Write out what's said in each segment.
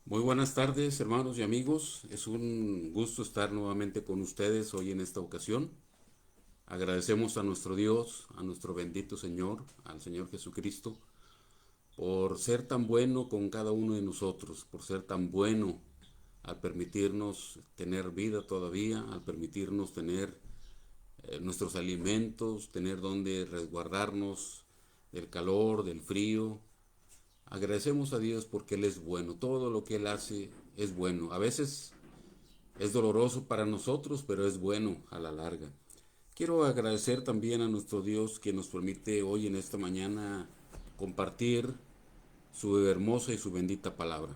Muy buenas tardes, hermanos y amigos. Es un gusto estar nuevamente con ustedes hoy en esta ocasión. Agradecemos a nuestro Dios, a nuestro bendito Señor, al Señor Jesucristo, por ser tan bueno con cada uno de nosotros, por ser tan bueno al permitirnos tener vida todavía, al permitirnos tener nuestros alimentos, tener donde resguardarnos del calor, del frío. Agradecemos a Dios porque Él es bueno, todo lo que Él hace es bueno. A veces es doloroso para nosotros, pero es bueno a la larga. Quiero agradecer también a nuestro Dios que nos permite hoy en esta mañana compartir su hermosa y su bendita palabra.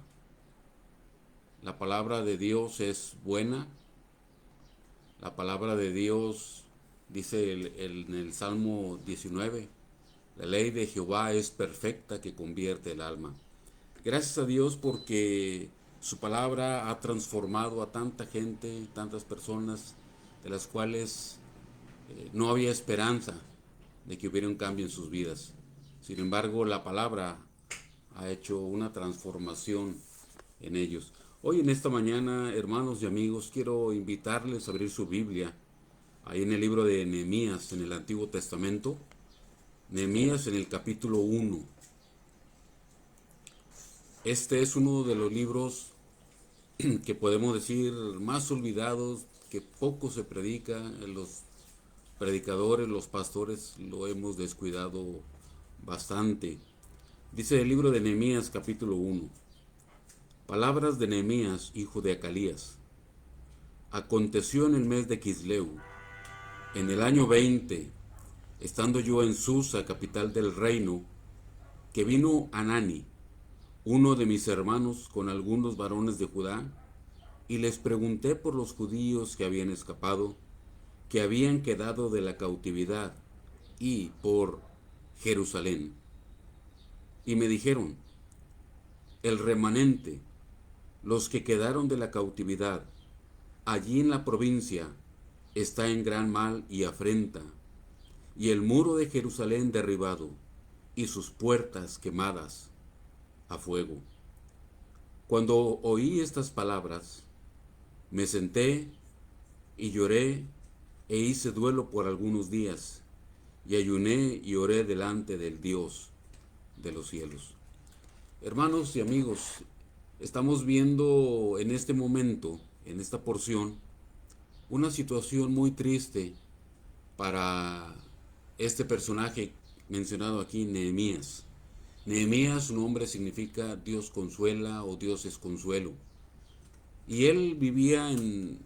La palabra de Dios es buena. La palabra de Dios dice en el Salmo 19, la ley de Jehová es perfecta que convierte el alma. Gracias a Dios porque su palabra ha transformado a tanta gente, tantas personas, de las cuales no había esperanza de que hubiera un cambio en sus vidas. Sin embargo, la palabra ha hecho una transformación en ellos. Hoy en esta mañana, hermanos y amigos, quiero invitarles a abrir su Biblia ahí en el libro de Nehemías, en el Antiguo Testamento. Nehemías en el capítulo 1. Este es uno de los libros que podemos decir más olvidados, que poco se predica, los predicadores, los pastores lo hemos descuidado bastante. Dice el libro de Nehemías capítulo 1. Palabras de Nehemías, hijo de Acalías. Aconteció en el mes de Quisleu, en el año 20, estando yo en Susa, capital del reino, que vino Anani, uno de mis hermanos, con algunos varones de Judá, y les pregunté por los judíos que habían escapado, que habían quedado de la cautividad, y por Jerusalén. Y me dijeron, el remanente, los que quedaron de la cautividad, allí en la provincia, está en gran mal y afrenta, y el muro de Jerusalén derribado, y sus puertas quemadas a fuego. Cuando oí estas palabras, me senté y lloré e hice duelo por algunos días, y ayuné y oré delante del Dios de los cielos. Hermanos y amigos, estamos viendo en este momento, en esta porción, una situación muy triste para este personaje mencionado aquí, Nehemías. Nehemías, su nombre significa Dios consuela o Dios es consuelo. Y él vivía en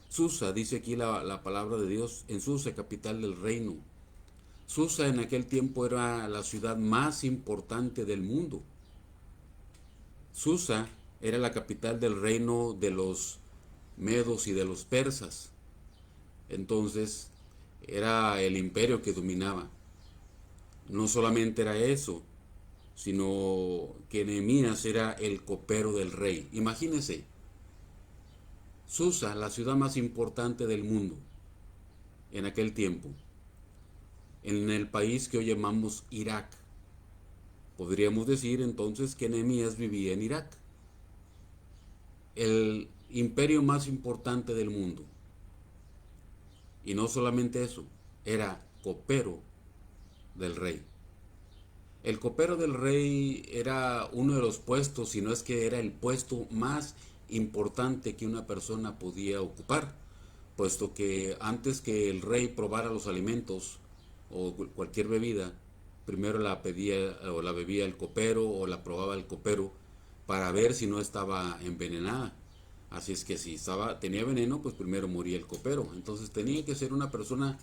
Susa, dice aquí la palabra de Dios, en Susa, capital del reino. Susa en aquel tiempo era la ciudad más importante del mundo. Susa era la capital del reino de los medos y de los persas. Entonces era el imperio que dominaba. No solamente era eso, sino que Nehemías era el copero del rey. Imagínense, Susa, la ciudad más importante del mundo en aquel tiempo, en el país que hoy llamamos Irak. Podríamos decir entonces que Nehemías vivía en Irak, el imperio más importante del mundo. Y no solamente eso, era copero del rey. El copero del rey era uno de los puestos, si no es que era el puesto más importante que una persona podía ocupar, puesto que antes que el rey probara los alimentos o cualquier bebida, primero la pedía o la bebía el copero o la probaba el copero para ver si no estaba envenenada. Así es que si tenía veneno, pues primero moría el copero. Entonces tenía que ser una persona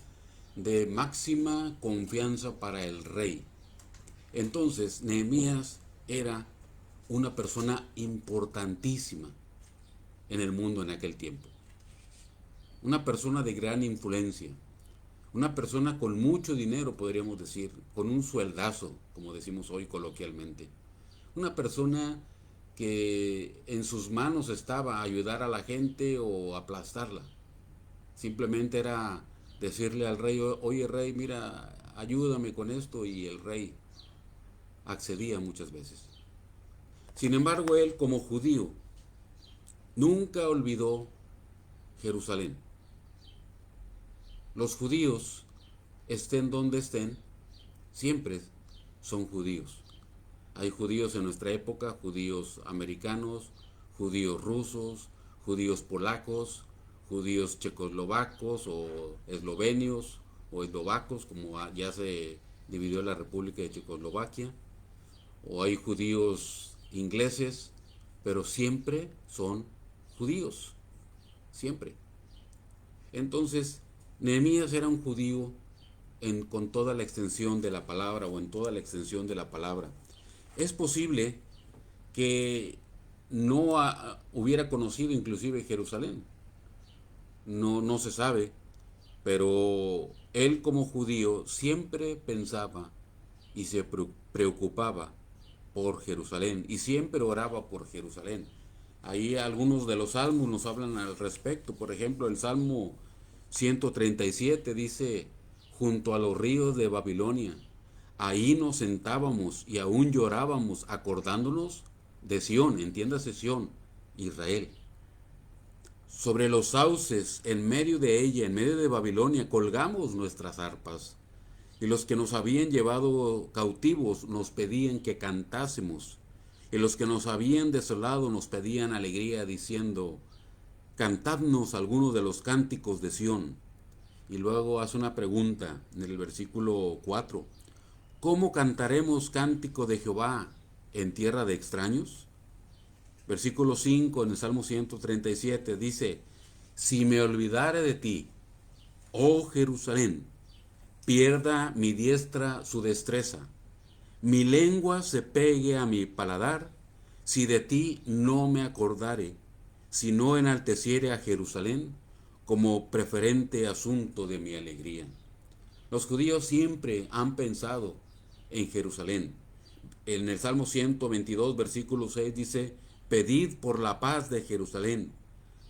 de máxima confianza para el rey. Entonces, Nehemías era una persona importantísima en el mundo en aquel tiempo. Una persona de gran influencia. Una persona con mucho dinero, podríamos decir, con un sueldazo, como decimos hoy coloquialmente. Una persona que en sus manos estaba ayudar a la gente o aplastarla. Simplemente era decirle al rey, oye rey, mira, ayúdame con esto, y el rey accedía muchas veces. Sin embargo, él como judío nunca olvidó Jerusalén. Los judíos, estén donde estén, siempre son judíos. Hay judíos en nuestra época, judíos americanos, judíos rusos, judíos polacos, judíos checoslovacos o eslovenios o eslovacos, como ya se dividió la República de Checoslovaquia, o hay judíos ingleses, pero siempre son judíos, siempre. Entonces, Nehemías era un judío con toda la extensión de la palabra o en toda la extensión de la palabra. Es posible que no hubiera conocido inclusive Jerusalén. No se sabe, pero él como judío siempre pensaba y se preocupaba por Jerusalén y siempre oraba por Jerusalén. Ahí algunos de los salmos nos hablan al respecto. Por ejemplo, el Salmo 137 dice: junto a los ríos de Babilonia, ahí nos sentábamos y aún llorábamos acordándonos de Sión, entiéndase Sión, Israel. Sobre los sauces, en medio de ella, en medio de Babilonia, colgamos nuestras arpas. Y los que nos habían llevado cautivos nos pedían que cantásemos. Y los que nos habían desolado nos pedían alegría, diciendo: cantadnos algunos de los cánticos de Sión. Y luego hace una pregunta en el versículo 4. ¿Cómo cantaremos cántico de Jehová en tierra de extraños? Versículo 5 en el Salmo 137 dice: si me olvidare de ti, oh Jerusalén, pierda mi diestra su destreza, mi lengua se pegue a mi paladar, si de ti no me acordare, si no enalteciere a Jerusalén como preferente asunto de mi alegría. Los judíos siempre han pensado en Jerusalén. En el Salmo 122, versículo 6 dice: pedid por la paz de Jerusalén,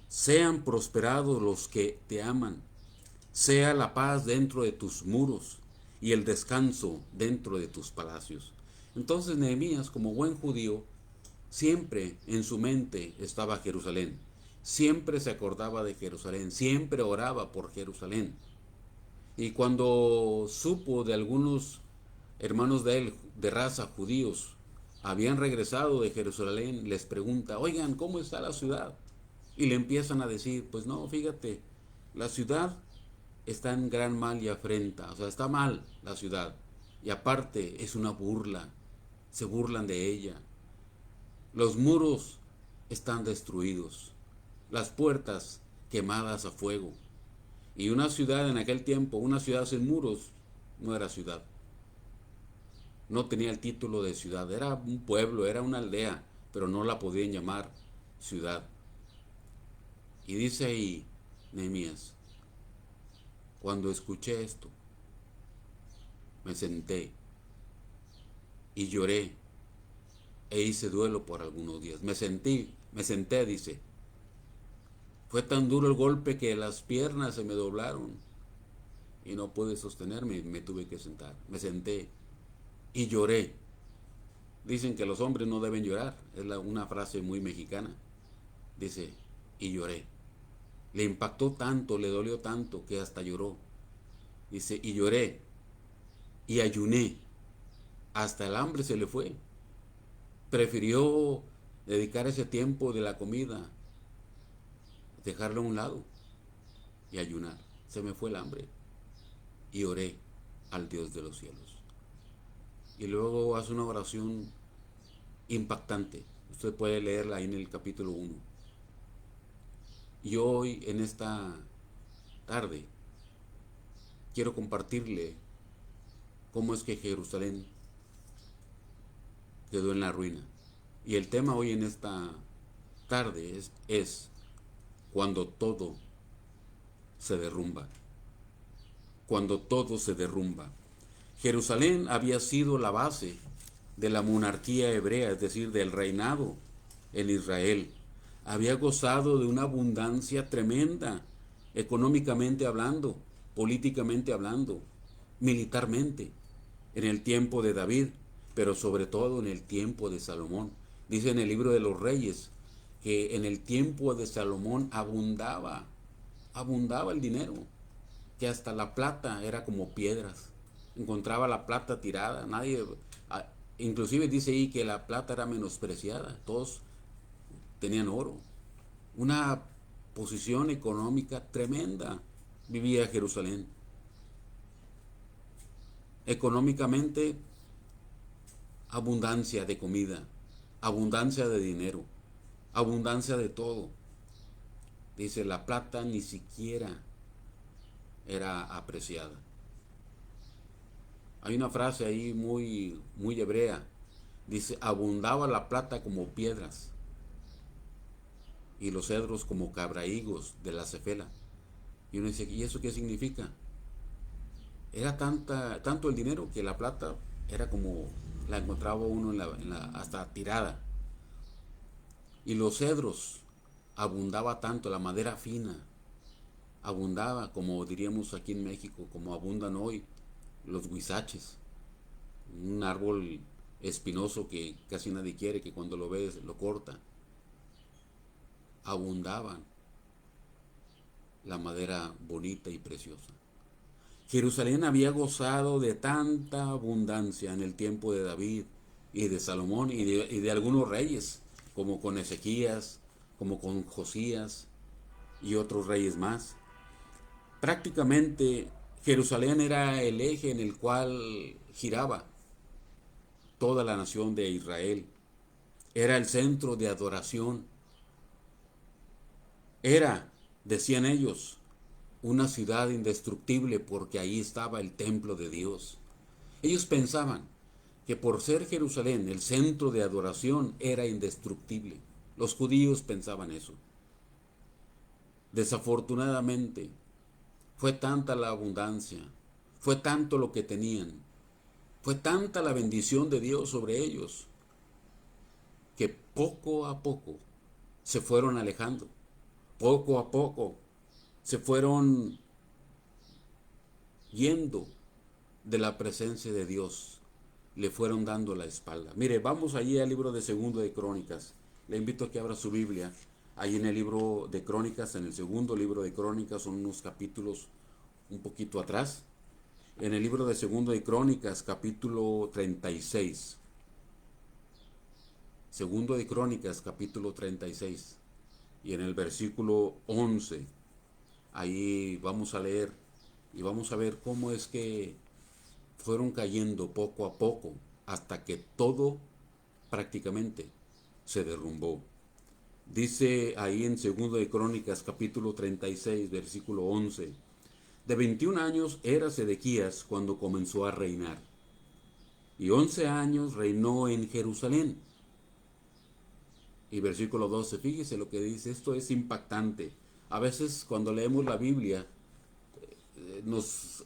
sean prosperados los que te aman, sea la paz dentro de tus muros y el descanso dentro de tus palacios. Entonces Nehemías, como buen judío, siempre en su mente estaba Jerusalén, siempre se acordaba de Jerusalén, siempre oraba por Jerusalén. Y cuando supo de algunos hermanos de él, de raza judíos, habían regresado de Jerusalén, les pregunta: oigan, ¿cómo está la ciudad? Y le empiezan a decir: pues no, fíjate, la ciudad está en gran mal y afrenta, o sea, está mal la ciudad. Y aparte es una burla, se burlan de ella. Los muros están destruidos, las puertas quemadas a fuego. Y una ciudad en aquel tiempo, una ciudad sin muros, no era ciudad. No tenía el título de ciudad, era un pueblo, era una aldea, pero no la podían llamar ciudad. Y dice ahí Nehemías: cuando escuché esto, me senté y lloré e hice duelo por algunos días. Me senté, dice. Fue tan duro el golpe que las piernas se me doblaron y no pude sostenerme, me tuve que sentar. Me senté y lloré. Dicen que los hombres no deben llorar, es una frase muy mexicana. Dice: y lloré. Le impactó tanto, le dolió tanto que hasta lloró. Dice: y lloré y ayuné, hasta el hambre se le fue. Prefirió dedicar ese tiempo de la comida, dejarlo a un lado y ayunar. Se me fue el hambre y oré al Dios de los cielos. Y luego hace una oración impactante. Usted puede leerla ahí en el capítulo 1. Y hoy, en esta tarde, quiero compartirle cómo es que Jerusalén quedó en la ruina. Y el tema hoy en esta tarde es cuando todo se derrumba. Cuando todo se derrumba. Jerusalén había sido la base de la monarquía hebrea, es decir, del reinado en Israel. Había gozado de una abundancia tremenda, económicamente hablando, políticamente hablando, militarmente, en el tiempo de David, pero sobre todo en el tiempo de Salomón. Dice en el libro de los Reyes que en el tiempo de Salomón abundaba el dinero, que hasta la plata era como piedras. Encontraba la plata tirada, nadie, inclusive dice ahí que la plata era menospreciada, todos tenían oro. Una posición económica tremenda vivía Jerusalén. Económicamente, abundancia de comida, abundancia de dinero, abundancia de todo. Dice, la plata ni siquiera era apreciada. Hay una frase ahí muy hebrea. Dice, abundaba la plata como piedras y los cedros como cabrahigos de la cefela. Y uno dice, ¿y eso qué significa? Era tanto el dinero que la plata era como la encontraba uno hasta tirada. Y los cedros, abundaba tanto, la madera fina, abundaba, como diríamos aquí en México, como abundan hoy los huizaches, un árbol espinoso que casi nadie quiere, que cuando lo ves lo corta. Abundaban la madera bonita y preciosa. Jerusalén había gozado de tanta abundancia en el tiempo de David y de Salomón y de algunos reyes, como con Ezequías, como con Josías y otros reyes más. Prácticamente Jerusalén era el eje en el cual giraba toda la nación de Israel. Era el centro de adoración. Era, decían ellos, una ciudad indestructible porque ahí estaba el templo de Dios. Ellos pensaban que por ser Jerusalén el centro de adoración era indestructible. Los judíos pensaban eso. Desafortunadamente, fue tanta la abundancia, fue tanto lo que tenían, fue tanta la bendición de Dios sobre ellos, que poco a poco se fueron alejando, poco a poco se fueron yendo de la presencia de Dios, le fueron dando la espalda. Mire, vamos allí al libro de Segundo de Crónicas. Le invito a que abra su Biblia. Ahí en el libro de Crónicas, en el segundo libro de Crónicas, son unos capítulos un poquito atrás. En el libro de Segundo de Crónicas, capítulo 36. Segundo de Crónicas, capítulo 36. Y en el versículo 11, ahí vamos a leer y vamos a ver cómo es que fueron cayendo poco a poco hasta que todo prácticamente se derrumbó. Dice ahí en Segundo de Crónicas capítulo 36 versículo 11: de 21 años era Sedequías cuando comenzó a reinar, y 11 años reinó en Jerusalén. Y versículo 12, fíjese lo que dice, esto es impactante. A veces cuando leemos la Biblia, nos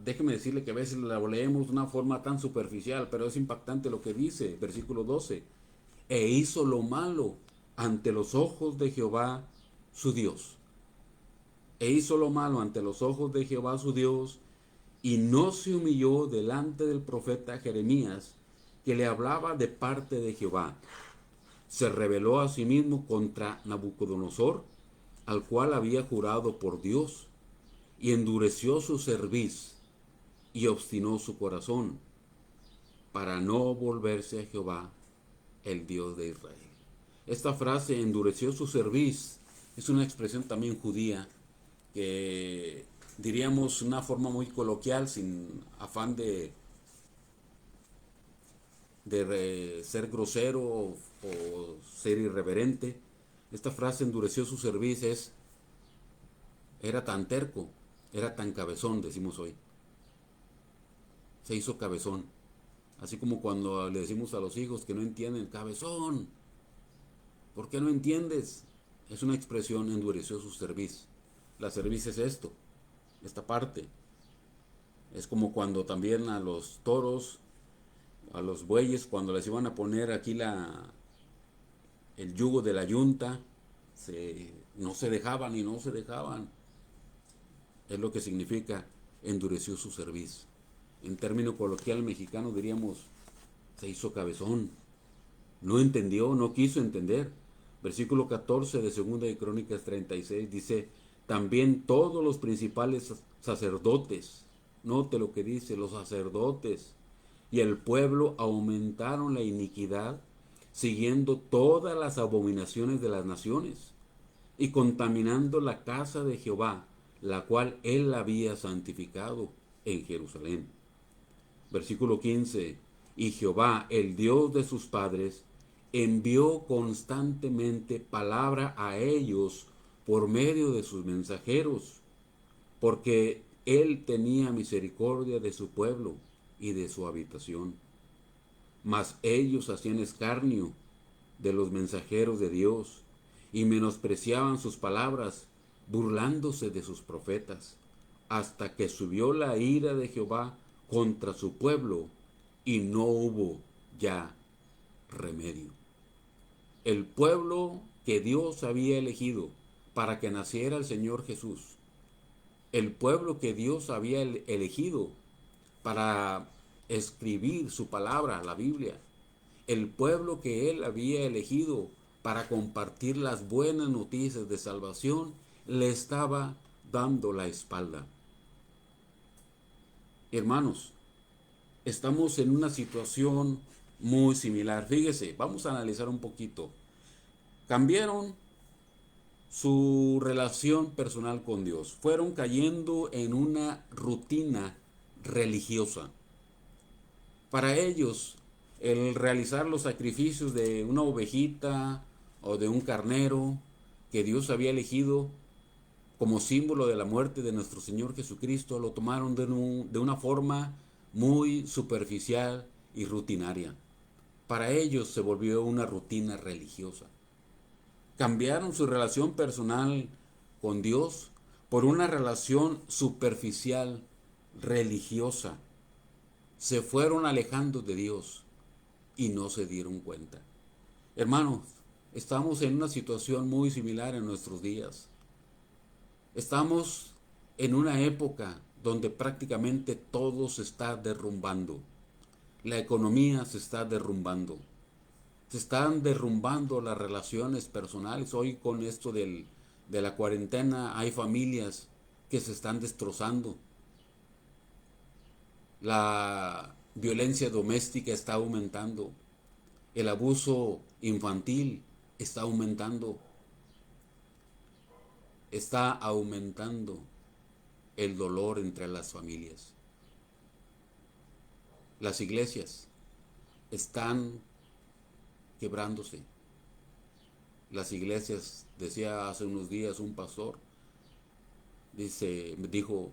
déjeme decirle que a veces la leemos de una forma tan superficial, pero es impactante lo que dice, versículo 12. E hizo lo malo ante los ojos de Jehová su Dios. E hizo lo malo ante los ojos de Jehová su Dios, y no se humilló delante del profeta Jeremías, que le hablaba de parte de Jehová. Se rebeló a sí mismo contra Nabucodonosor, al cual había jurado por Dios, y endureció su cerviz y obstinó su corazón para no volverse a Jehová, el Dios de Israel. Esta frase, endureció su cerviz, es una expresión también judía que diríamos una forma muy coloquial, sin afán de ser grosero o ser irreverente. Esta frase, endureció su cerviz, era tan terco, era tan cabezón, decimos hoy. Se hizo cabezón. Así como cuando le decimos a los hijos que no entienden, cabezón, ¿por qué no entiendes? Es una expresión, endureció su cerviz. La cerviz es esto, esta parte. Es como cuando también a los toros, a los bueyes, cuando les iban a poner aquí el yugo de la yunta, no se dejaban y no se dejaban. Es lo que significa endureció su cerviz. En término coloquial mexicano diríamos, se hizo cabezón. No entendió, no quiso entender. Versículo 14 de Segunda de Crónicas 36 dice, también todos los principales sacerdotes, note lo que dice, los sacerdotes y el pueblo aumentaron la iniquidad, siguiendo todas las abominaciones de las naciones y contaminando la casa de Jehová, la cual él había santificado en Jerusalén. Versículo 15. Y Jehová, el Dios de sus padres, envió constantemente palabra a ellos por medio de sus mensajeros, porque él tenía misericordia de su pueblo y de su habitación. Mas ellos hacían escarnio de los mensajeros de Dios y menospreciaban sus palabras, burlándose de sus profetas, hasta que subió la ira de Jehová contra su pueblo y no hubo ya remedio. El pueblo que Dios había elegido para que naciera el Señor Jesús, el pueblo que Dios había elegido para escribir su palabra, la Biblia, el pueblo que él había elegido para compartir las buenas noticias de salvación, le estaba dando la espalda. Hermanos, estamos en una situación muy similar. Fíjese, vamos a analizar un poquito. Cambiaron su relación personal con Dios. Fueron cayendo en una rutina religiosa. Para ellos, el realizar los sacrificios de una ovejita o de un carnero que Dios había elegido como símbolo de la muerte de nuestro Señor Jesucristo, lo tomaron de una forma muy superficial y rutinaria. Para ellos se volvió una rutina religiosa. Cambiaron su relación personal con Dios por una relación superficial religiosa. Se fueron alejando de Dios y no se dieron cuenta. Hermanos, estamos en una situación muy similar en nuestros días. Estamos en una época donde prácticamente todo se está derrumbando. La economía se está derrumbando. Se están derrumbando las relaciones personales. Hoy con esto de la cuarentena hay familias que se están destrozando. La violencia doméstica está aumentando. El abuso infantil está aumentando. Está aumentando el dolor entre las familias. Las iglesias están quebrándose. Las iglesias, decía hace unos días un pastor, dijo,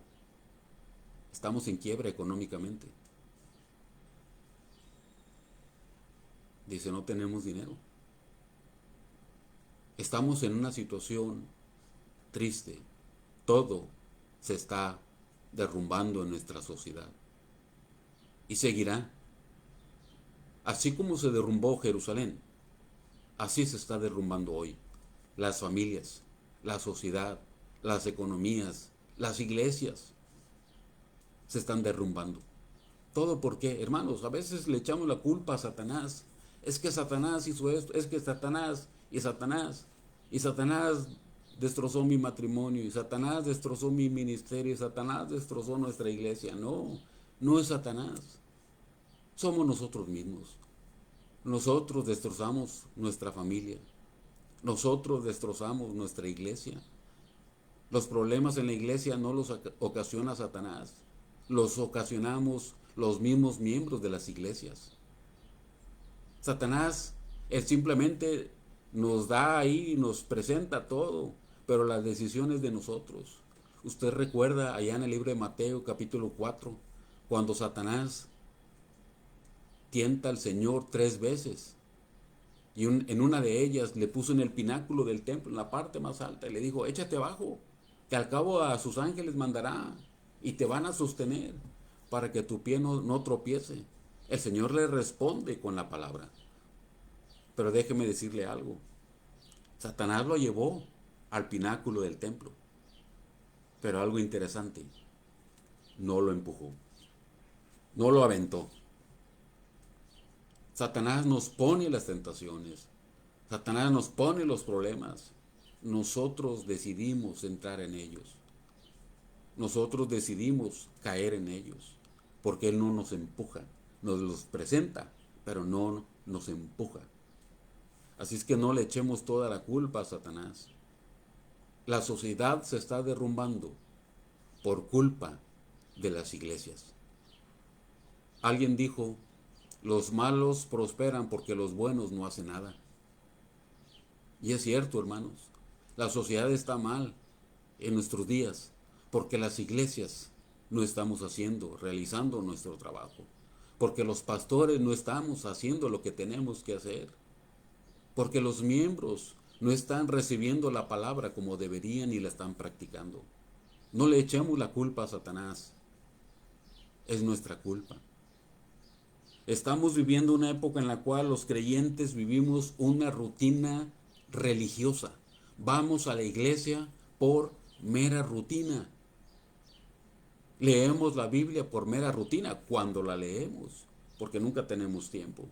estamos en quiebra económicamente. Dice, no tenemos dinero. Estamos en una situación triste. Todo se está derrumbando en nuestra sociedad. Y seguirá. Así como se derrumbó Jerusalén, así se está derrumbando hoy. Las familias, la sociedad, las economías, las iglesias se están derrumbando. ¿Todo por qué? Hermanos, a veces le echamos la culpa a Satanás. Es que Satanás hizo esto, es que Satanás y Satanás destrozó mi matrimonio, y Satanás destrozó mi ministerio, y Satanás destrozó nuestra iglesia. No, no es Satanás. Somos nosotros mismos. Nosotros destrozamos nuestra familia. Nosotros destrozamos nuestra iglesia. Los problemas en la iglesia no los ocasiona Satanás. Los ocasionamos los mismos miembros de las iglesias. Satanás, él simplemente nos da ahí, nos presenta todo, pero la decisión es de nosotros. Usted recuerda allá en el libro de Mateo capítulo 4, cuando Satanás tienta al Señor 3 veces. Y en una de ellas le puso en el pináculo del templo, en la parte más alta, y le dijo, échate abajo, que al cabo a sus ángeles mandará y te van a sostener para que tu pie no tropiece. El Señor le responde con la palabra. Pero déjeme decirle algo. Satanás lo llevó al pináculo del templo. Pero algo interesante, no lo empujó, no lo aventó. Satanás nos pone las tentaciones. Satanás nos pone los problemas. Nosotros decidimos entrar en ellos. Nosotros decidimos caer en ellos. Porque Él no nos empuja. Nos los presenta, pero no nos empuja. Así es que no le echemos toda la culpa a Satanás. La sociedad se está derrumbando por culpa de las iglesias. Alguien dijo, los malos prosperan porque los buenos no hacen nada. Y es cierto, hermanos, la sociedad está mal en nuestros días porque las iglesias no estamos realizando nuestro trabajo. Porque los pastores no estamos haciendo lo que tenemos que hacer. Porque los miembros no están recibiendo la palabra como deberían y la están practicando. No le echemos la culpa a Satanás. Es nuestra culpa. Estamos viviendo una época en la cual los creyentes vivimos una rutina religiosa. Vamos a la iglesia por mera rutina. Leemos la Biblia por mera rutina cuando la leemos, porque nunca tenemos tiempo.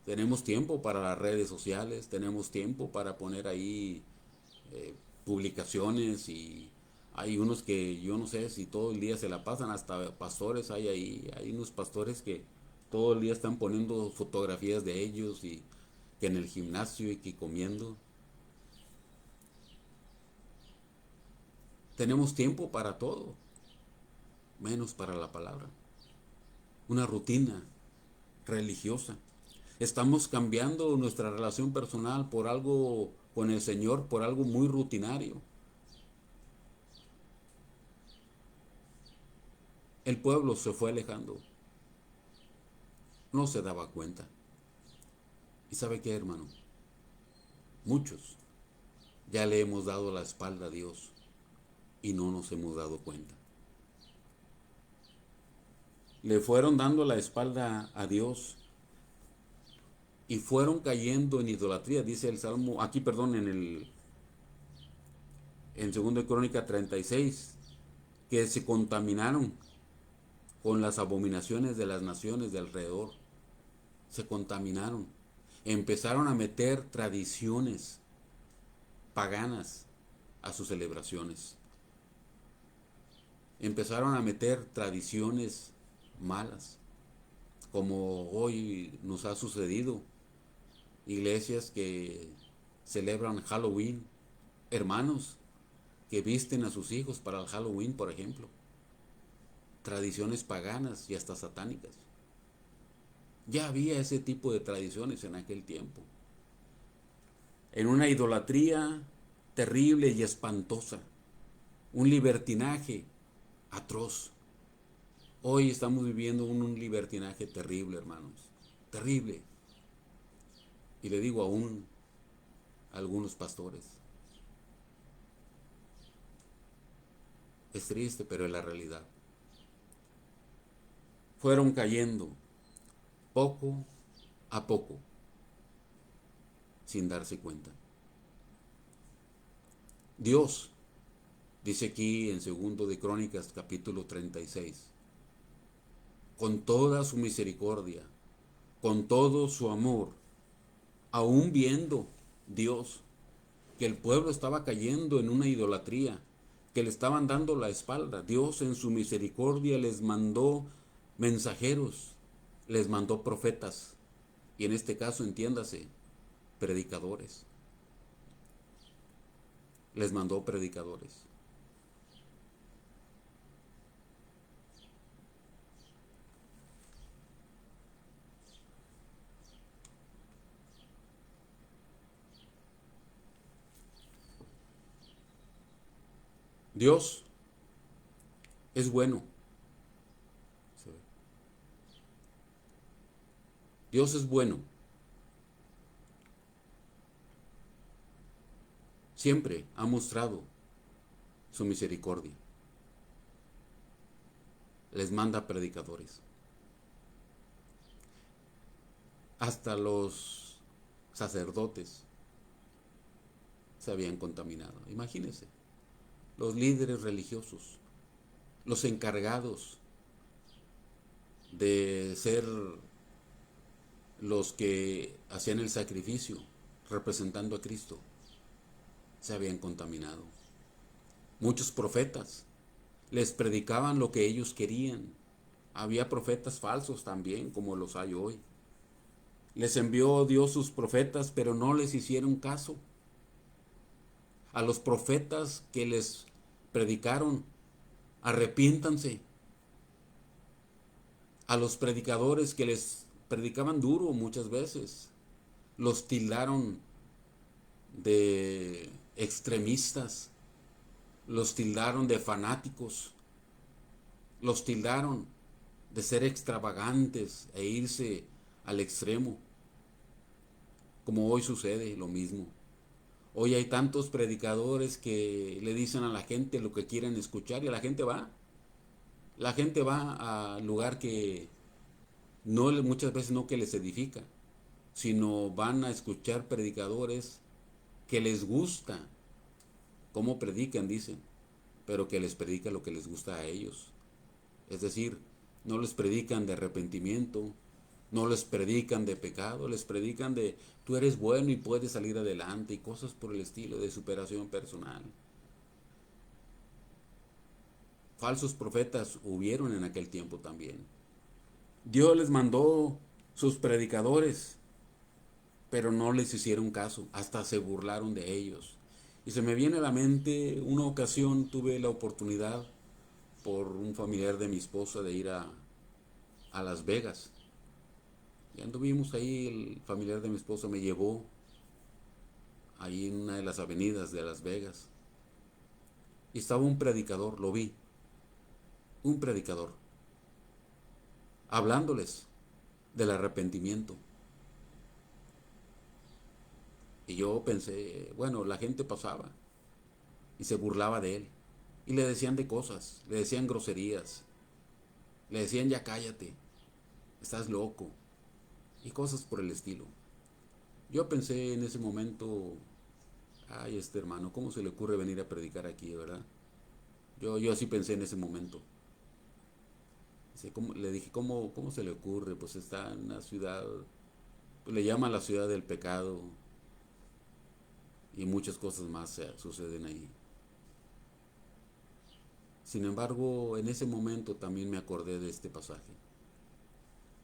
Tenemos tiempo para las redes sociales, tenemos tiempo para poner ahí publicaciones, y hay unos que yo no sé si todo el día se la pasan, hasta pastores hay ahí, hay unos pastores que todo el día están poniendo fotografías de ellos y que en el gimnasio y que comiendo. Tenemos tiempo para todo, menos para la palabra. Una rutina religiosa. Estamos cambiando nuestra relación personal por algo con el Señor, por algo muy rutinario. El pueblo se fue alejando. No se daba cuenta. ¿Y sabe qué, hermano? Muchos ya le hemos dado la espalda a Dios y no nos hemos dado cuenta. Le fueron dando la espalda a Dios y fueron cayendo en idolatría, dice el Salmo, aquí perdón, en 2 de Crónica 36, que se contaminaron con las abominaciones de las naciones de alrededor. Se contaminaron. Empezaron a meter tradiciones paganas a sus celebraciones. Empezaron a meter tradiciones malas, como hoy nos ha sucedido. Iglesias que celebran Halloween, hermanos que visten a sus hijos para el Halloween, por ejemplo. Tradiciones paganas y hasta satánicas. Ya había ese tipo de tradiciones en aquel tiempo. En una idolatría terrible y espantosa. Un libertinaje atroz. Hoy estamos viviendo un libertinaje terrible, hermanos. Terrible. Y le digo aún a algunos pastores. Es triste, pero es la realidad. Fueron cayendo poco a poco, sin darse cuenta. Dios, dice aquí en 2 de Crónicas capítulo 36, con toda su misericordia, con todo su amor, aún viendo Dios que el pueblo estaba cayendo en una idolatría, que le estaban dando la espalda, Dios en su misericordia les mandó mensajeros, les mandó profetas, y en este caso, entiéndase, predicadores. Les mandó predicadores. Dios es bueno. Dios es bueno. Siempre ha mostrado su misericordia. Les manda predicadores. Hasta los sacerdotes se habían contaminado. Imagínense, los líderes religiosos, los encargados de ser los que hacían el sacrificio representando a Cristo se habían contaminado. Muchos profetas les predicaban lo que ellos querían. Había profetas falsos también, como los hay hoy. Les envió Dios sus profetas, pero no les hicieron caso. A los profetas que les predicaron, arrepiéntanse. A los predicadores que les predicaban duro muchas veces, los tildaron de extremistas, los tildaron de fanáticos, los tildaron de ser extravagantes e irse al extremo, como hoy sucede lo mismo. Hoy hay tantos predicadores que le dicen a la gente lo que quieren escuchar y la gente va. La gente va al lugar que no, muchas veces no que les edifica, sino van a escuchar predicadores que les gusta cómo predican, dicen, pero que les predica lo que les gusta a ellos. Es decir, no les predican de arrepentimiento, no les predican de pecado, les predican de tú eres bueno y puedes salir adelante y cosas por el estilo de superación personal. Falsos profetas hubieron en aquel tiempo también. Dios les mandó sus predicadores, pero no les hicieron caso, hasta se burlaron de ellos. Y se me viene a la mente una ocasión, tuve la oportunidad por un familiar de mi esposa de ir a Las Vegas. Y anduvimos ahí, el familiar de mi esposa me llevó ahí en una de las avenidas de Las Vegas. Y estaba un predicador, lo vi, un predicador, hablándoles del arrepentimiento. Y yo pensé, bueno, la gente pasaba y se burlaba de él. Y le decían de cosas, le decían groserías, le decían ya cállate, estás loco, y cosas por el estilo. Yo pensé en ese momento, ay, este hermano, ¿cómo se le ocurre venir a predicar aquí, verdad? Yo así pensé en ese momento. Le dije, ¿cómo se le ocurre? Pues está en una ciudad, pues le llaman la ciudad del pecado y muchas cosas más suceden ahí. Sin embargo, en ese momento también me acordé de este pasaje.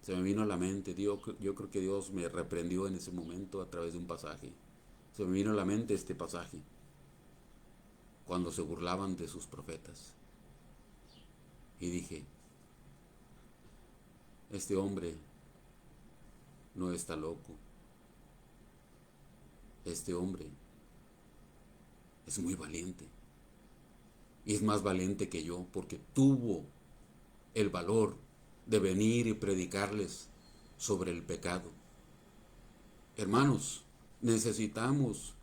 Se me vino a la mente, yo creo que Dios me reprendió en ese momento a través de un pasaje. Se me vino a la mente este pasaje, cuando se burlaban de sus profetas. Y dije, este hombre no está loco, este hombre es muy valiente. Y es más valiente que yo porque tuvo el valor de venir y predicarles sobre el pecado. Hermanos, necesitamos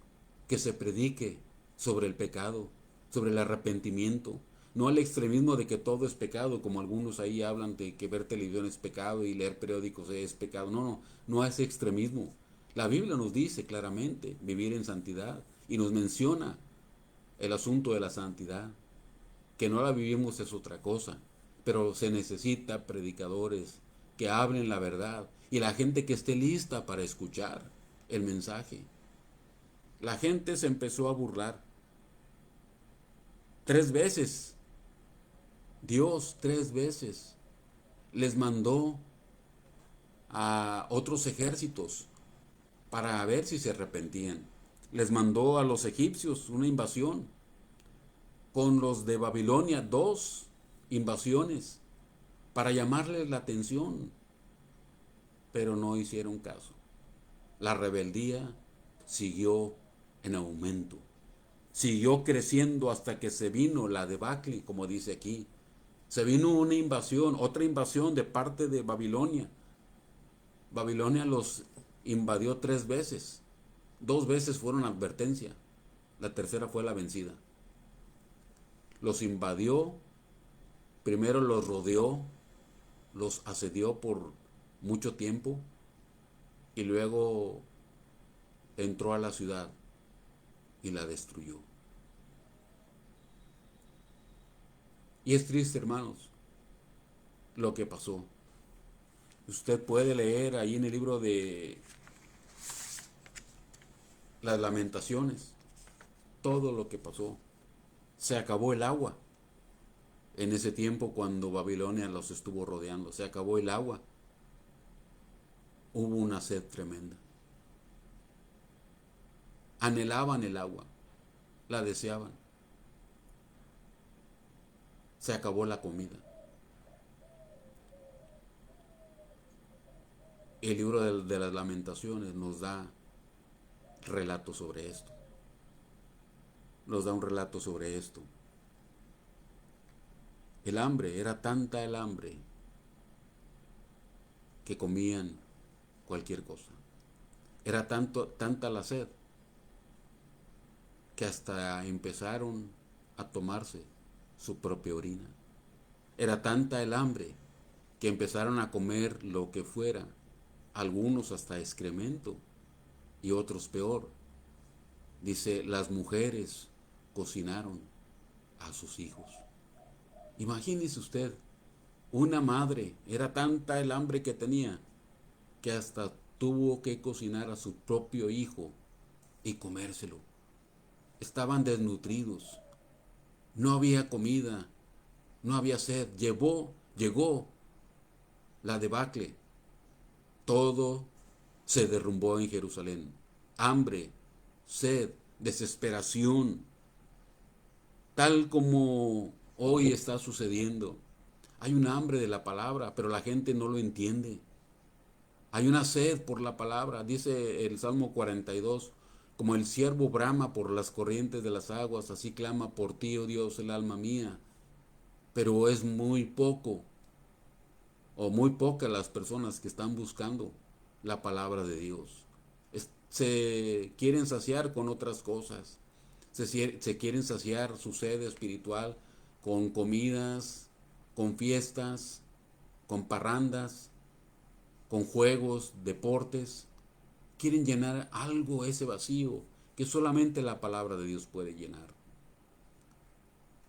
que se predique sobre el pecado, sobre el arrepentimiento, no al extremismo de que todo es pecado, como algunos ahí hablan de que ver televisión es pecado y leer periódicos es pecado. No a ese extremismo. La Biblia nos dice claramente vivir en santidad y nos menciona el asunto de la santidad. Que no la vivimos es otra cosa, pero se necesita predicadores que hablen la verdad y la gente que esté lista para escuchar el mensaje. La gente se empezó a burlar. 3 veces, Dios 3 veces les mandó a otros ejércitos para ver si se arrepentían. Les mandó a los egipcios una invasión, con los de Babilonia 2 invasiones para llamarles la atención, pero no hicieron caso. La rebeldía siguió en aumento, siguió creciendo hasta que se vino la debacle, como dice aquí. Se vino una invasión, otra invasión de parte de Babilonia. Babilonia los invadió 3 veces. 2 veces fueron advertencia. La tercera fue la vencida. Los invadió, primero los rodeó, los asedió por mucho tiempo y luego entró a la ciudad y la destruyó. Y es triste, hermanos, lo que pasó. Usted puede leer ahí en el libro de las Lamentaciones todo lo que pasó. Se acabó el agua en ese tiempo cuando Babilonia los estuvo rodeando. Se acabó el agua. Hubo una sed tremenda. Anhelaban el agua, la deseaban. Se acabó la comida. El libro de las Lamentaciones nos da relato sobre esto. Nos da un relato sobre esto. El hambre, era tanta el hambre que comían cualquier cosa. Era tanta la sed que hasta empezaron a tomarse su propia orina. Era tanta el hambre que empezaron a comer lo que fuera, algunos hasta excremento y otros peor. Dice, las mujeres cocinaron a sus hijos. Imagínese usted, una madre, era tanta el hambre que tenía que hasta tuvo que cocinar a su propio hijo y comérselo. Estaban desnutridos, no había comida, no había sed. Llegó la debacle. Todo se derrumbó en Jerusalén. Hambre, sed, desesperación, tal como hoy está sucediendo. Hay un hambre de la palabra, pero la gente no lo entiende. Hay una sed por la palabra, dice el Salmo 42, como el ciervo brama por las corrientes de las aguas, así clama por ti, oh Dios, el alma mía. Pero es muy poco, o muy pocas las personas que están buscando la palabra de Dios. Se quieren saciar con otras cosas, se quieren saciar su sed espiritual con comidas, con fiestas, con parrandas, con juegos, deportes. Quieren llenar algo, ese vacío que solamente la palabra de Dios puede llenar.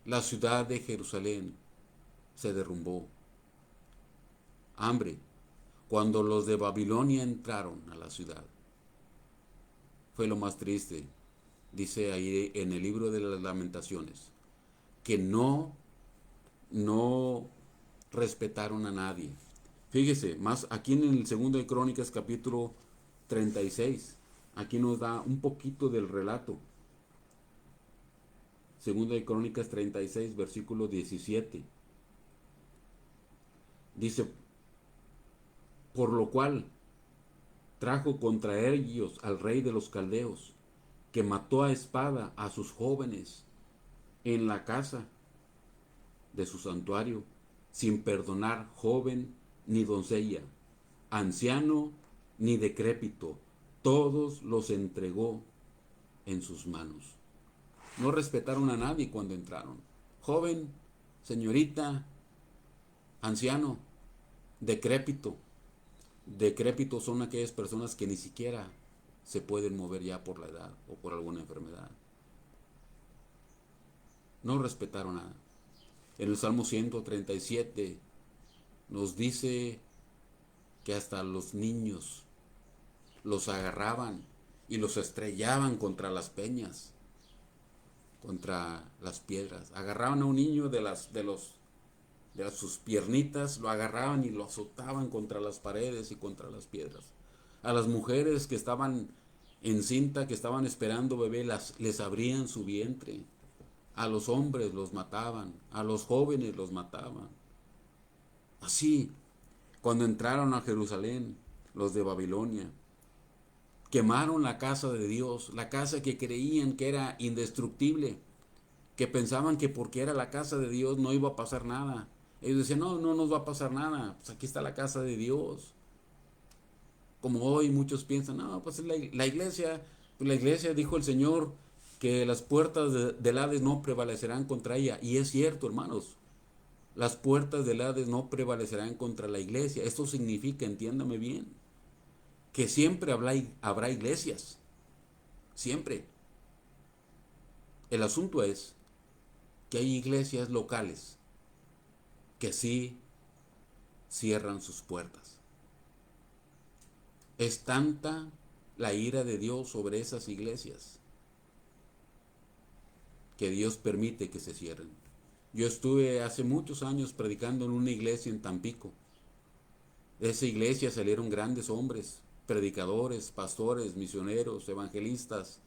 La ciudad de Jerusalén se derrumbó. Hambre. Cuando los de Babilonia entraron a la ciudad, fue lo más triste. Dice ahí en el libro de las Lamentaciones, que no respetaron a nadie. Fíjese, más aquí en el segundo de Crónicas capítulo 36, aquí nos da un poquito del relato. Segundo de Crónicas 36, versículo 17. Dice, por lo cual trajo contra ellos al rey de los caldeos, que mató a espada a sus jóvenes en la casa de su santuario, sin perdonar joven ni doncella, anciano ni decrépito, todos los entregó en sus manos. No respetaron a nadie cuando entraron. Joven, señorita, anciano, decrépito. Decrépitos son aquellas personas que ni siquiera se pueden mover ya por la edad o por alguna enfermedad. No respetaron nada. En el Salmo 137 nos dice que hasta los niños los agarraban y los estrellaban contra las peñas, contra las piedras. Agarraban a un niño de sus piernitas, lo agarraban y lo azotaban contra las paredes y contra las piedras. A las mujeres que estaban encinta, que estaban esperando bebé, les abrían su vientre. A los hombres los mataban, a los jóvenes los mataban. Así, cuando entraron a Jerusalén, los de Babilonia, quemaron la casa de Dios, la casa que creían que era indestructible, que pensaban que porque era la casa de Dios no iba a pasar nada. Ellos decían, no nos va a pasar nada, pues aquí está la casa de Dios. Como hoy muchos piensan, no, pues la iglesia, pues la iglesia dijo el Señor que las puertas del Hades no prevalecerán contra ella. Y es cierto, hermanos, las puertas del Hades no prevalecerán contra la iglesia. Esto significa, entiéndame bien, que siempre habrá iglesias, siempre. El asunto es que hay iglesias locales que sí cierran sus puertas. Es tanta la ira de Dios sobre esas iglesias que Dios permite que se cierren. Yo estuve hace muchos años predicando en una iglesia en Tampico. De esa iglesia salieron grandes hombres, predicadores, pastores, misioneros, evangelistas.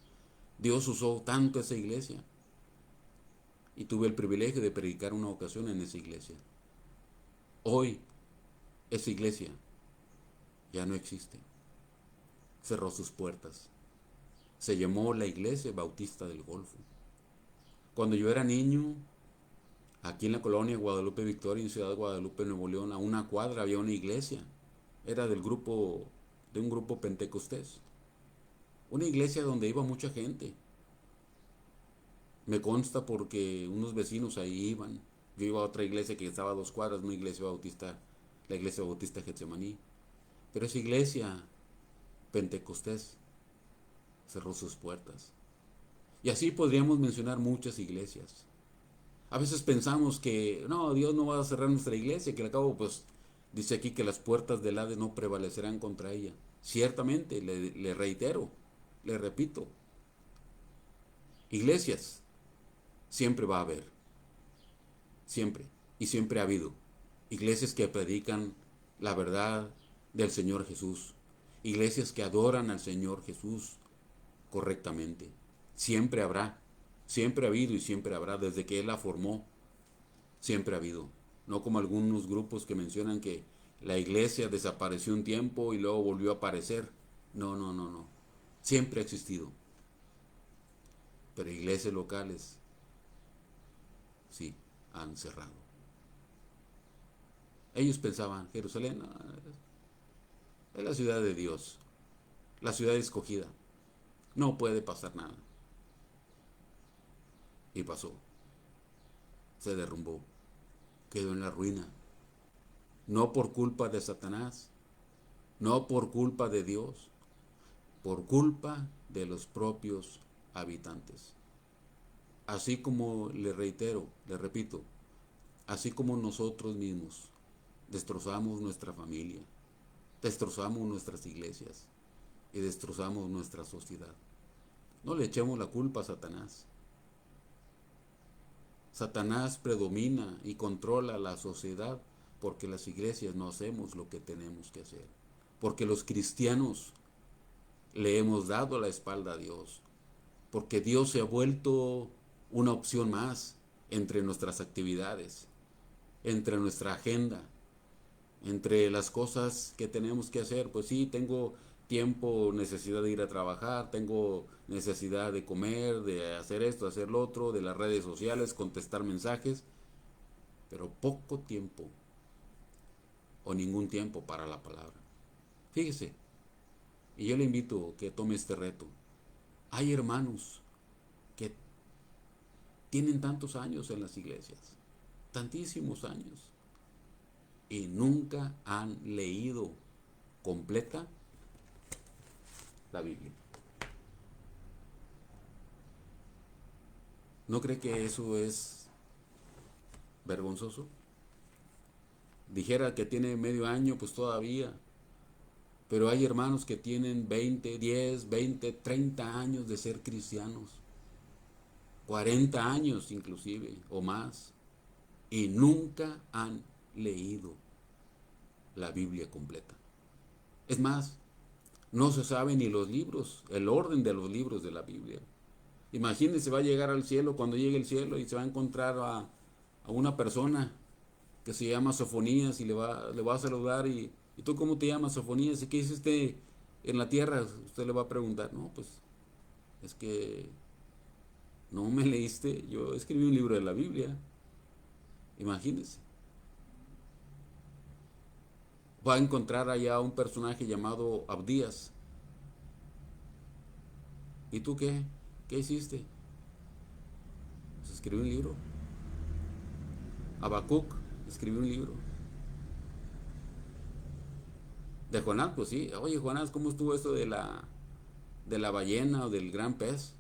Dios usó tanto esa iglesia. Y tuve el privilegio de predicar una ocasión en esa iglesia. Hoy, esa iglesia ya no existe. Cerró sus puertas. Se llamó la Iglesia Bautista del Golfo. Cuando yo era niño, aquí en la colonia Guadalupe Victoria, en Ciudad de Guadalupe, Nuevo León, a una cuadra había una iglesia. Era de un grupo pentecostés. Una iglesia donde iba mucha gente. Me consta porque unos vecinos ahí iban. Yo iba a otra iglesia que estaba a 2 cuadras, una iglesia bautista, la iglesia bautista Getsemaní. Pero esa iglesia pentecostés cerró sus puertas. Y así podríamos mencionar muchas iglesias. A veces pensamos que no, Dios no va a cerrar nuestra iglesia, que al cabo pues dice aquí que las puertas del Hades no prevalecerán contra ella. Ciertamente, le reitero, le repito, iglesias siempre va a haber, siempre, y siempre ha habido. Iglesias que predican la verdad del Señor Jesús, iglesias que adoran al Señor Jesús correctamente. Siempre habrá, siempre ha habido y siempre habrá, desde que Él la formó, siempre ha habido. No como algunos grupos que mencionan que la iglesia desapareció un tiempo y luego volvió a aparecer. No, no, no, no. Siempre ha existido. Pero iglesias locales, sí, han cerrado. Ellos pensaban, Jerusalén es la ciudad de Dios, la ciudad escogida. No puede pasar nada. Y pasó. Se derrumbó. Quedó en la ruina. No por culpa de Satanás, no por culpa de Dios, por culpa de los propios habitantes. Así como le reitero, le repito, así como nosotros mismos destrozamos nuestra familia, destrozamos nuestras iglesias y destrozamos nuestra sociedad. No le echemos la culpa a Satanás. Satanás predomina y controla la sociedad porque las iglesias no hacemos lo que tenemos que hacer. Porque los cristianos le hemos dado la espalda a Dios. Porque Dios se ha vuelto una opción más entre nuestras actividades, entre nuestra agenda, entre las cosas que tenemos que hacer. Pues sí, tengo tiempo, necesidad de ir a trabajar, tengo necesidad de comer, de hacer esto, hacer lo otro, de las redes sociales, contestar mensajes, pero poco tiempo o ningún tiempo para la palabra. Fíjese, y yo le invito a que tome este reto. Hay hermanos que tienen tantos años en las iglesias, tantísimos años, y nunca han leído completa la Biblia. ¿No cree que eso es vergonzoso? Dijera que tiene medio año, pues todavía. Pero hay hermanos que tienen 20, 10, 20, 30 años de ser cristianos. 40 años inclusive, o más. Y nunca han leído la Biblia completa. Es más, no se sabe ni los libros, el orden de los libros de la Biblia. Imagínense, va a llegar al cielo, cuando llegue al cielo y se va a encontrar a una persona que se llama Sofonías y le va a saludar ¿y tú cómo te llamas, Sofonías? ¿Y qué hiciste en la tierra? Usted le va a preguntar, no, pues es que no me leíste, yo escribí un libro de la Biblia. Imagínense. Va a encontrar allá un personaje llamado Abdías. ¿Y tú qué? ¿Qué hiciste? Pues escribí un libro. Habacuc escribió un libro. De Jonás, pues sí. Oye, Jonás, ¿cómo estuvo esto de la ballena o del gran pez?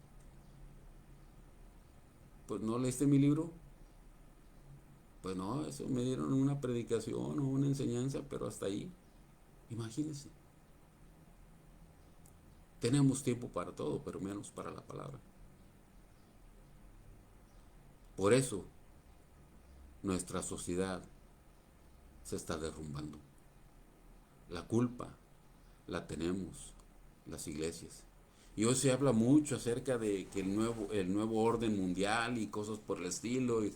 Pues no leíste mi libro. Pues no, eso me dieron una predicación o una enseñanza, pero hasta ahí. Imagínense. Tenemos tiempo para todo, pero menos para la palabra. Por eso nuestra sociedad se está derrumbando. La culpa la tenemos las iglesias. Y hoy se habla mucho acerca de que el nuevo orden mundial y cosas por el estilo. Y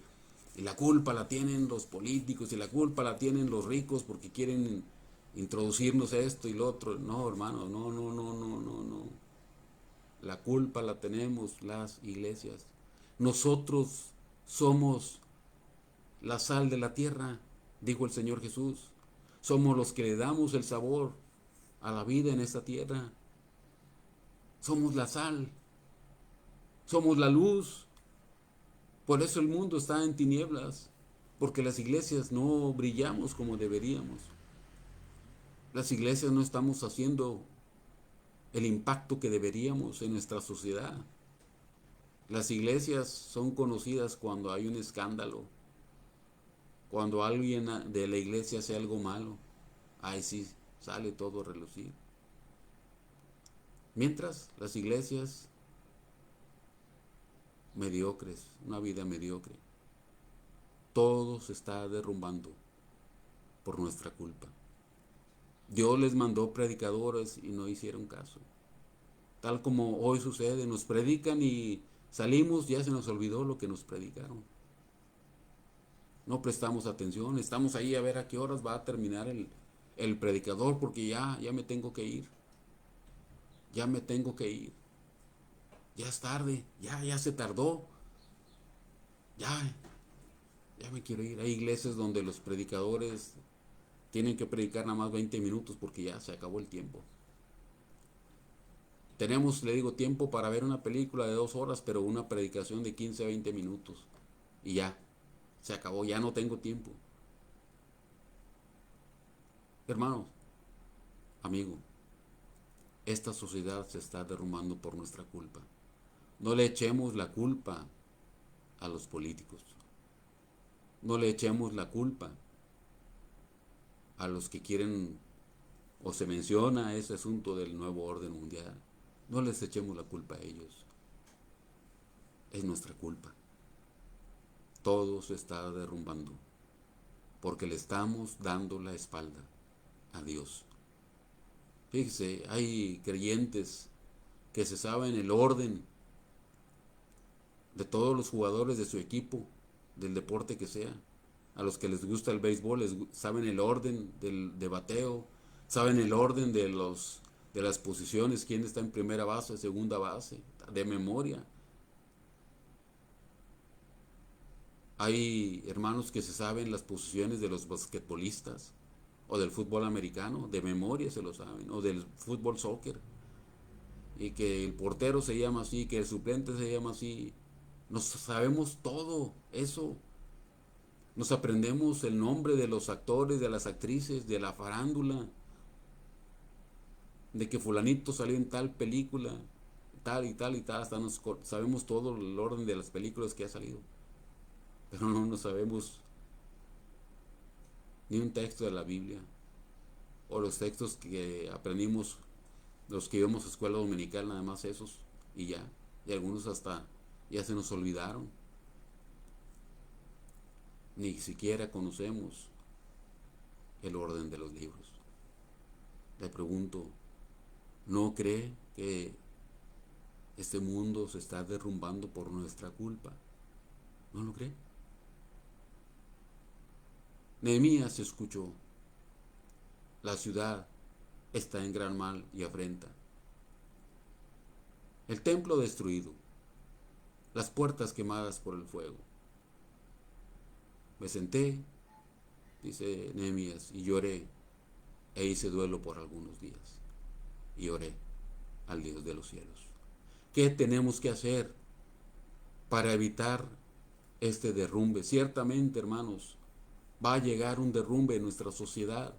la culpa la tienen los políticos y la culpa la tienen los ricos porque quieren introducirnos esto y lo otro. No, hermano, no, no, no, no, no, no. La culpa la tenemos las iglesias. Nosotros somos la sal de la tierra, dijo el Señor Jesús. Somos los que le damos el sabor a la vida en esta tierra. Somos la sal, somos la luz. Por eso el mundo está en tinieblas, porque las iglesias no brillamos como deberíamos. Las iglesias no estamos haciendo el impacto que deberíamos en nuestra sociedad. Las iglesias son conocidas cuando hay un escándalo, cuando alguien de la iglesia hace algo malo. Ahí sí sale todo a relucir. Mientras las iglesias mediocres, una vida mediocre, todo se está derrumbando por nuestra culpa. Dios les mandó predicadores y no hicieron caso. Tal como hoy sucede, nos predican y salimos, ya se nos olvidó lo que nos predicaron. No prestamos atención, estamos ahí a ver a qué horas va a terminar el predicador porque ya me tengo que ir. Ya me tengo que ir. Ya es tarde, ya se tardó. Ya me quiero ir. Hay iglesias donde los predicadores tienen que predicar nada más 20 minutos porque ya se acabó el tiempo. Tenemos, le digo, tiempo para ver una película de 2 horas, pero una predicación de 15 a 20 minutos. Y ya, se acabó, ya no tengo tiempo. Hermanos, amigo, esta sociedad se está derrumbando por nuestra culpa. No le echemos la culpa a los políticos. No le echemos la culpa a los que quieren o se menciona ese asunto del nuevo orden mundial. No les echemos la culpa a ellos. Es nuestra culpa. Todo se está derrumbando porque le estamos dando la espalda a Dios. Fíjese, hay creyentes que se saben el orden de todos los jugadores de su equipo, del deporte que sea. A los que les gusta el béisbol, saben el orden de bateo, saben el orden de las posiciones, quién está en primera base, segunda base, de memoria. Hay hermanos que se saben las posiciones de los basquetbolistas o del fútbol americano, de memoria se lo saben, o del fútbol soccer. Y que el portero se llama así, que el suplente se llama así. Nos sabemos todo eso. Nos aprendemos el nombre de los actores, de las actrices, de la farándula, de que fulanito salió en tal película, tal y tal y tal, hasta nos sabemos todo el orden de las películas que ha salido. Pero no nos sabemos ni un texto de la Biblia, o los textos que aprendimos, los que íbamos a escuela dominical, nada más esos, y ya, y algunos hasta ya se nos olvidaron. Ni siquiera conocemos el orden de los libros. Le pregunto, ¿no cree que este mundo se está derrumbando por nuestra culpa? ¿No lo cree? Nehemías escuchó, la ciudad está en gran mal y afrenta. El templo destruido, las puertas quemadas por el fuego. Me senté, dice Nehemías, y lloré e hice duelo por algunos días. Y oré al Dios de los cielos. ¿Qué tenemos que hacer para evitar este derrumbe? Ciertamente, hermanos, va a llegar un derrumbe en nuestra sociedad.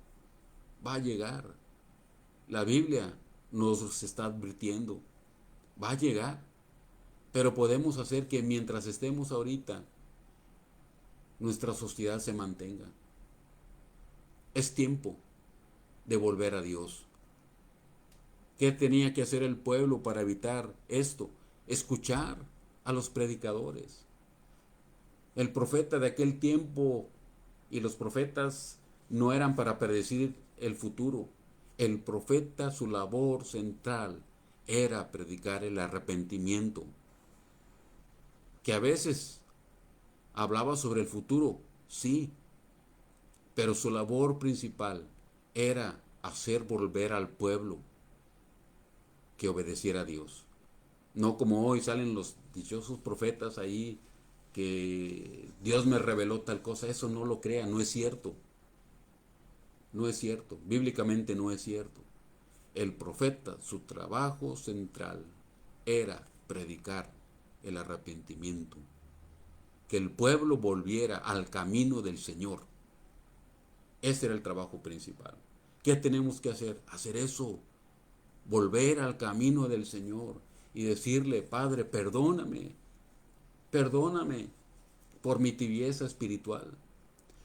Va a llegar. La Biblia nos está advirtiendo. Va a llegar. Pero podemos hacer que mientras estemos ahorita, nuestra sociedad se mantenga. Es tiempo de volver a Dios. ¿Qué tenía que hacer el pueblo para evitar esto? Escuchar a los predicadores. El profeta de aquel tiempo y los profetas no eran para predecir el futuro. El profeta, su labor central era predicar el arrepentimiento, que a veces hablaba sobre el futuro, sí, pero su labor principal era hacer volver al pueblo que obedeciera a Dios. No como hoy salen los dichosos profetas ahí que Dios me reveló tal cosa. Eso no lo crea, no es cierto. No es cierto. Bíblicamente no es cierto. El profeta, su trabajo central era predicar el arrepentimiento. Que el pueblo volviera al camino del Señor. Ese era el trabajo principal. ¿Qué tenemos que hacer? Hacer eso. Volver al camino del Señor y decirle, Padre, perdóname. Perdóname por mi tibieza espiritual.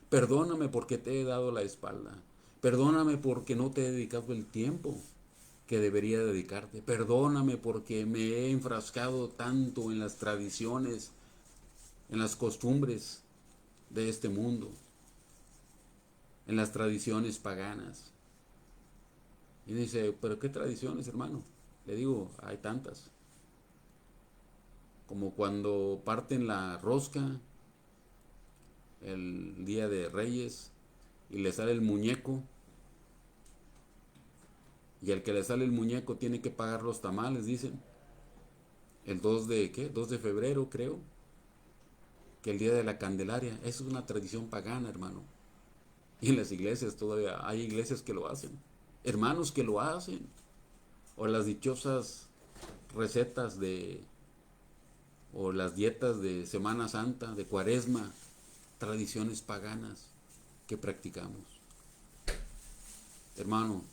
Perdóname porque te he dado la espalda. Perdóname porque no te he dedicado el tiempo que debería dedicarte. Perdóname porque me he enfrascado tanto en las tradiciones, en las costumbres de este mundo, en las tradiciones paganas. Y dice, ¿pero qué tradiciones, hermano? Le digo, hay tantas. Como cuando parten la rosca el día de Reyes y le sale el muñeco, y al que le sale el muñeco tiene que pagar los tamales, dicen. El 2 de, ¿qué? 2 de febrero, creo, que el día de la Candelaria. Eso es una tradición pagana, hermano. Y en las iglesias todavía hay iglesias que lo hacen. Hermanos que lo hacen. O las dichosas recetas de, o las dietas de Semana Santa, de Cuaresma, tradiciones paganas que practicamos. Hermano,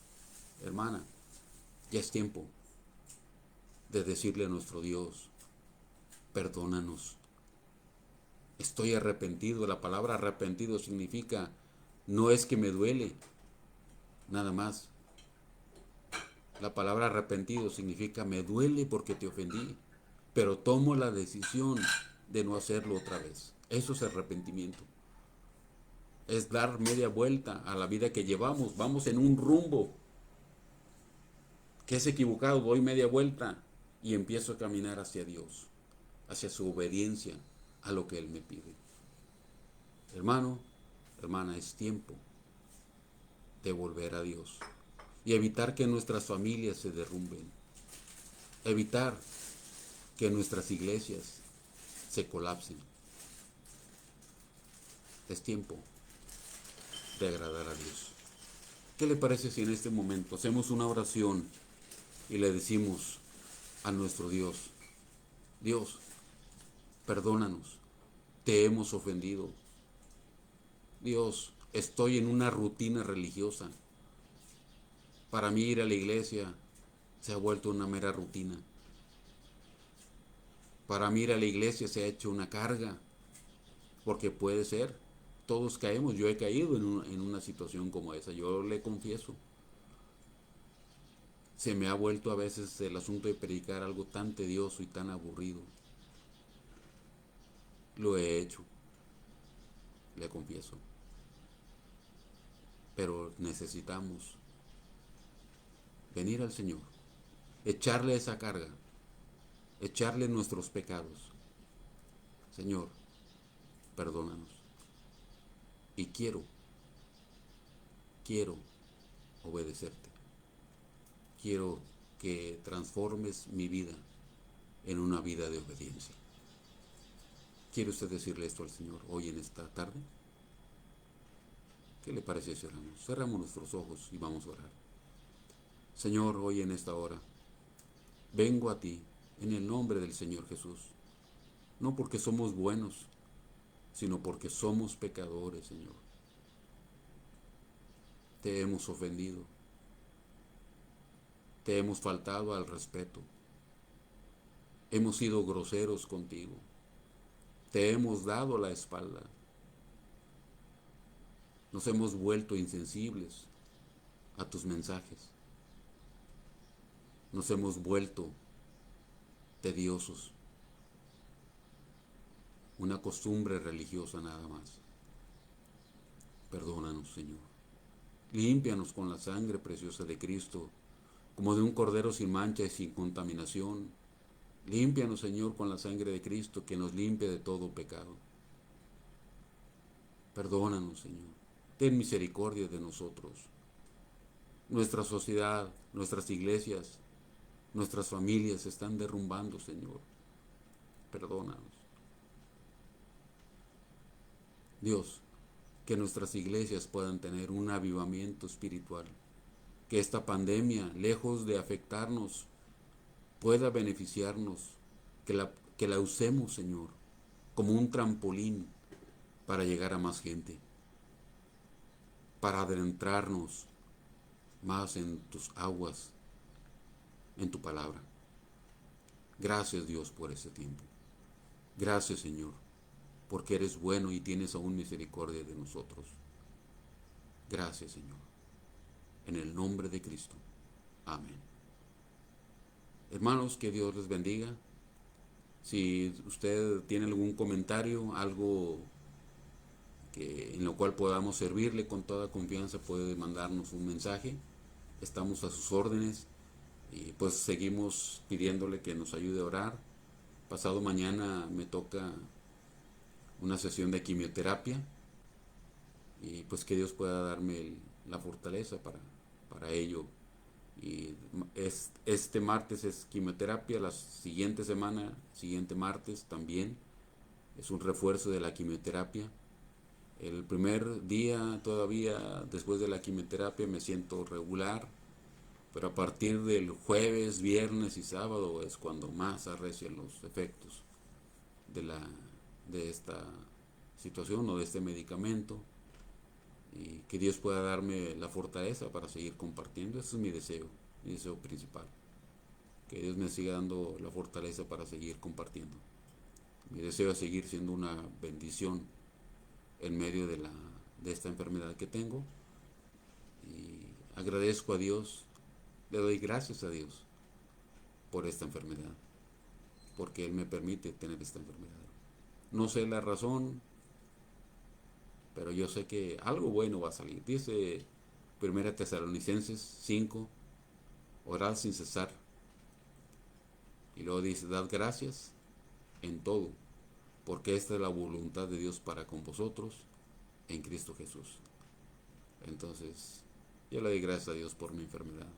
hermana, ya es tiempo de decirle a nuestro Dios, perdónanos. Estoy arrepentido. La palabra arrepentido significa, no es que me duele, nada más. La palabra arrepentido significa, me duele porque te ofendí, pero tomo la decisión de no hacerlo otra vez. Eso es arrepentimiento. Es dar media vuelta a la vida que llevamos. Vamos en un rumbo que es equivocado, doy media vuelta y empiezo a caminar hacia Dios, hacia su obediencia a lo que Él me pide. Hermano, hermana, es tiempo de volver a Dios y evitar que nuestras familias se derrumben, evitar que nuestras iglesias se colapsen. Es tiempo de agradar a Dios. ¿Qué le parece si en este momento hacemos una oración y le decimos a nuestro Dios, Dios, perdónanos, te hemos ofendido. Dios, estoy en una rutina religiosa. Para mí ir a la iglesia se ha vuelto una mera rutina. Para mí ir a la iglesia se ha hecho una carga, porque puede ser, todos caemos, yo he caído en una situación como esa, yo le confieso. Se me ha vuelto a veces el asunto de predicar algo tan tedioso y tan aburrido. Lo he hecho, le confieso. Pero necesitamos venir al Señor, echarle esa carga, echarle nuestros pecados. Señor, perdónanos. Y quiero obedecerte. Quiero que transformes mi vida en una vida de obediencia. ¿Quiere usted decirle esto al Señor hoy en esta tarde? ¿Qué le parece si oramos? Cerramos nuestros ojos y vamos a orar. Señor, hoy en esta hora, vengo a ti en el nombre del Señor Jesús. No porque somos buenos, sino porque somos pecadores, Señor. Te hemos ofendido. Te hemos faltado al respeto. Hemos sido groseros contigo. Te hemos dado la espalda. Nos hemos vuelto insensibles a tus mensajes. nos hemos vuelto tediosos, una costumbre religiosa nada más. Perdónanos, Señor. Límpianos con la sangre preciosa de Cristo, como de un cordero sin mancha y sin contaminación. Límpianos, Señor, con la sangre de Cristo, que nos limpia de todo pecado. Perdónanos, Señor. Ten misericordia de nosotros. Nuestra sociedad, nuestras iglesias, nuestras familias se están derrumbando, Señor. Perdónanos. Dios, que nuestras iglesias puedan tener un avivamiento espiritual. Que esta pandemia, lejos de afectarnos, pueda beneficiarnos. Que la usemos, Señor, como un trampolín para llegar a más gente. Para adentrarnos más en tus aguas, en tu palabra. Gracias, Dios, por este tiempo. Gracias, Señor, porque eres bueno y tienes aún misericordia de nosotros. Gracias, Señor. En el nombre de Cristo. Amén. Hermanos, que Dios les bendiga. Si usted tiene algún comentario, algo en lo cual podamos servirle con toda confianza, puede mandarnos un mensaje. Estamos a sus órdenes y pues seguimos pidiéndole que nos ayude a orar. Pasado mañana me toca una sesión de quimioterapia y pues que Dios pueda darme la fortaleza para ello. Y este martes es quimioterapia, la siguiente semana, siguiente martes también es un refuerzo de la quimioterapia. El primer día todavía después de la quimioterapia me siento regular, pero a partir del jueves, viernes y sábado es cuando más arrecian los efectos de esta situación o de este medicamento, y que Dios pueda darme la fortaleza para seguir compartiendo. Ese es mi deseo principal, que Dios me siga dando la fortaleza para seguir compartiendo. Mi deseo es seguir siendo una bendición en medio de esta enfermedad que tengo, y agradezco a Dios, le doy gracias a Dios por esta enfermedad, porque Él me permite tener esta enfermedad. No sé la razón, pero yo sé que algo bueno va a salir. Dice 1 Tesalonicenses 5, orad sin cesar. Y luego dice, dad gracias en todo, porque esta es la voluntad de Dios para con vosotros en Cristo Jesús. Entonces, yo le doy gracias a Dios por mi enfermedad.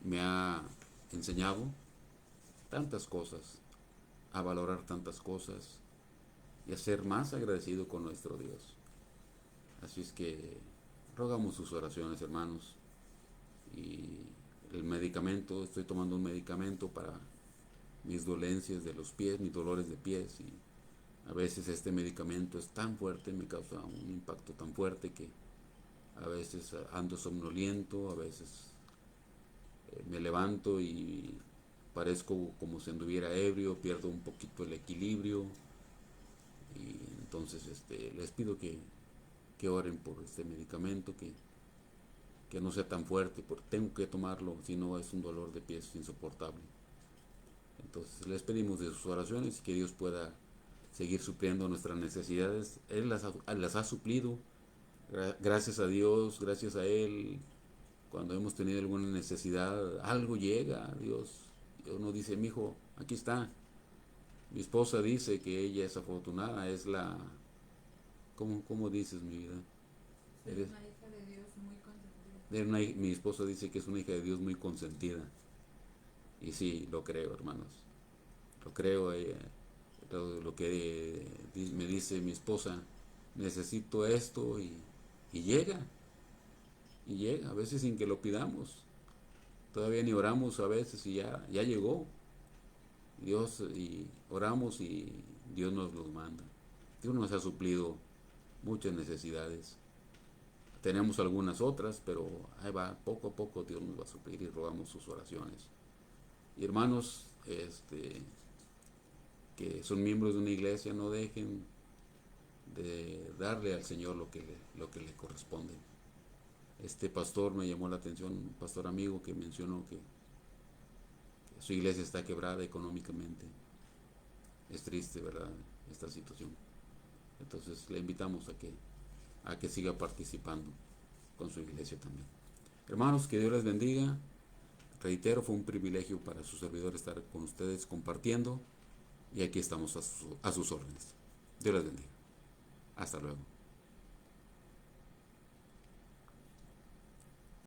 Me ha enseñado tantas cosas, a valorar tantas cosas y a ser más agradecido con nuestro Dios. Así es que rogamos sus oraciones, hermanos. Y el medicamento, estoy tomando un medicamento para mis dolencias de los pies, mis dolores de pies, y a veces este medicamento es tan fuerte, me causa un impacto tan fuerte que a veces ando somnoliento, a veces me levanto y parezco como si anduviera ebrio, pierdo un poquito el equilibrio, y entonces les pido que oren por este medicamento, que no sea tan fuerte, porque tengo que tomarlo, si no es un dolor de pies insoportable. Entonces les pedimos de sus oraciones y que Dios pueda seguir supliendo nuestras necesidades. Él las ha suplido, gracias a Dios, gracias a Él. Cuando hemos tenido alguna necesidad, algo llega, Dios nos dice, mi hijo, aquí está. Mi esposa dice que ella es afortunada, es la... ¿Cómo dices, mi vida? Eres una hija de Dios muy consentida. Mi esposa dice que es una hija de Dios muy consentida. Y sí, lo creo, hermanos. Lo creo. Lo que me dice mi esposa, necesito esto, y llega. Y llega, a veces sin que lo pidamos. Todavía ni oramos a veces y ya llegó. Dios, y oramos y Dios nos los manda. Dios nos ha suplido muchas necesidades. Tenemos algunas otras, pero ahí va, poco a poco Dios nos va a suplir, y rogamos sus oraciones. Y hermanos, que son miembros de una iglesia, no dejen de darle al Señor lo que le corresponde. Este pastor me llamó la atención, un pastor amigo que mencionó que su iglesia está quebrada económicamente. Es triste, ¿verdad?, esta situación. Entonces le invitamos a que siga participando con su iglesia también. Hermanos, que Dios les bendiga. Reitero, fue un privilegio para su servidor estar con ustedes compartiendo, y aquí estamos a sus órdenes. Dios les bendiga. Hasta luego.